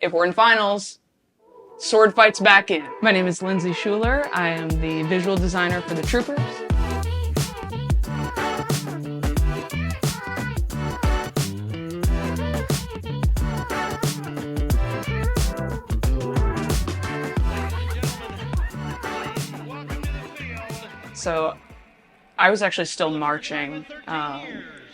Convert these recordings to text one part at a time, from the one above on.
if we're in finals, sword fights back in. My name is Lindsay Schuler. I am the visual designer for the Troopers. So I was actually still marching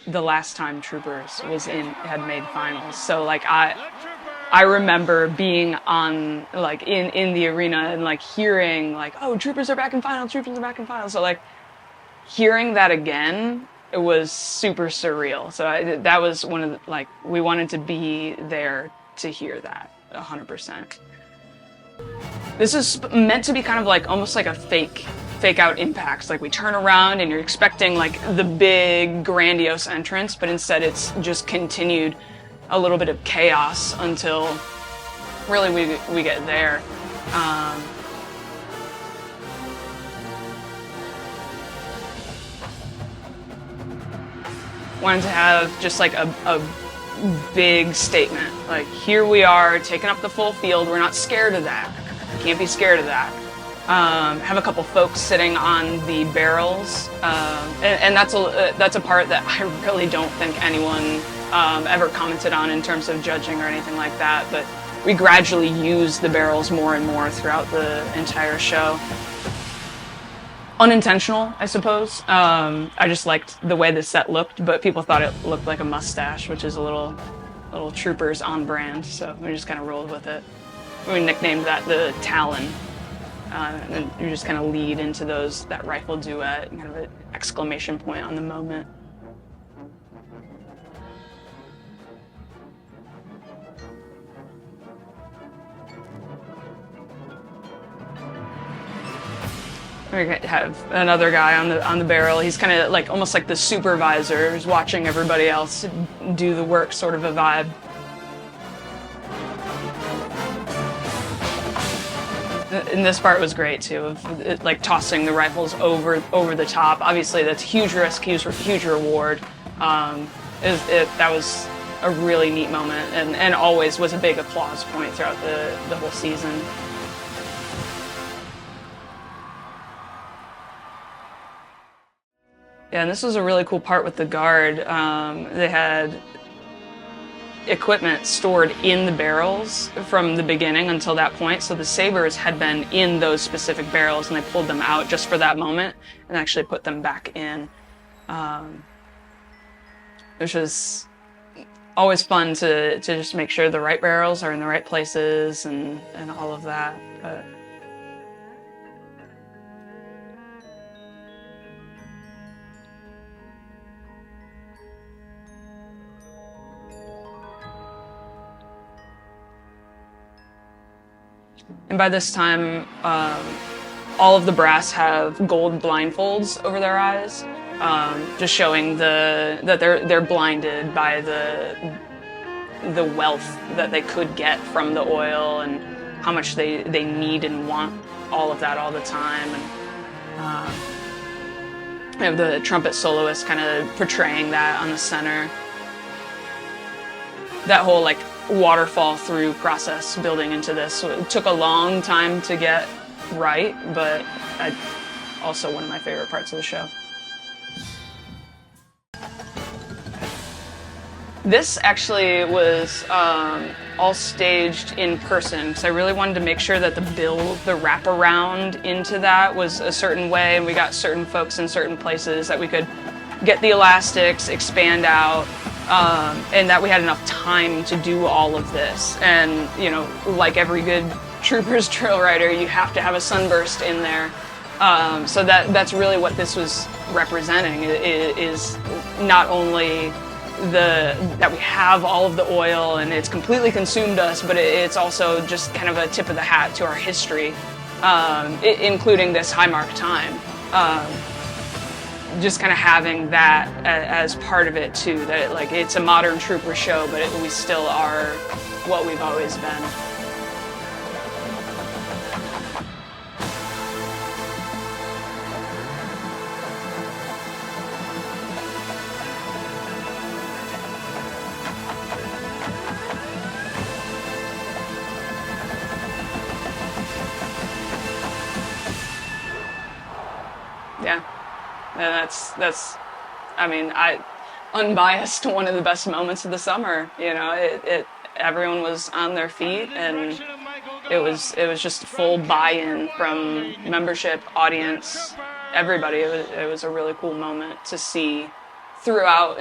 the last time Troopers had made finals. So like I remember being on like in the arena and like hearing like, oh, Troopers are back in finals, Troopers are back in finals. So like hearing that again, it was super surreal. So that was one of the, like, we wanted to be there to hear that 100%. This is meant to be kind of like almost like a fake out Impacts. Like we turn around and you're expecting like the big grandiose entrance, but instead it's just continued a little bit of chaos until really we get there. Wanted to have just like a big statement. Like, here we are taking up the full field. We're not scared of that. Can't be scared of that. Have a couple folks sitting on the barrels, and that's a part that I really don't think anyone ever commented on in terms of judging or anything like that. But we gradually used the barrels more and more throughout the entire show. Unintentional, I suppose. I just liked the way the set looked, but people thought it looked like a mustache, which is a little Troopers on brand. So we just kind of rolled with it. We nicknamed that the Talon. And you just kind of lead into that rifle duet, kind of an exclamation point on the moment. We have another guy on the barrel. He's kind of like almost like the supervisor who's watching everybody else do the work, sort of a vibe. And this part was great too, of like tossing the rifles over the top. Obviously, that's huge risk, huge reward. That was a really neat moment, and always was a big applause point throughout the whole season. Yeah, and this was a really cool part with the Guard. They had equipment stored in the barrels from the beginning until that point, so the sabers had been in those specific barrels and they pulled them out just for that moment and actually put them back in, which was always fun to just make sure the right barrels are in the right places and all of that. But and by this time, all of the brass have gold blindfolds over their eyes, just showing that they're blinded by the wealth that they could get from the oil and how much they need and want all of that all the time. And we have the trumpet soloist kind of portraying that on the center. That whole like waterfall through process building into this. So it took a long time to get right, but also one of my favorite parts of the show. This actually was all staged in person, because I really wanted to make sure that the wraparound into that was a certain way, and we got certain folks in certain places that we could get the elastics, expand out, and that we had enough time to do all of this. And, you know, like every good Troopers trail rider, you have to have a sunburst in there. So that's really what this was representing, is not only that we have all of the oil and it's completely consumed us, but it's also just kind of a tip of the hat to our history, including this high mark time. Just kind of having that as part of it too, that it's a modern Trooper show, but we still are what we've always been. And I mean, unbiased, one of the best moments of the summer. You know, everyone was on their feet, and it was just full buy-in from membership, audience, everybody. It was a really cool moment to see throughout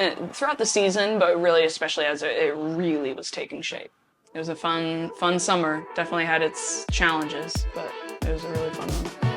the season, but really especially as it really was taking shape. It was a fun summer. Definitely had its challenges, but it was a really fun one.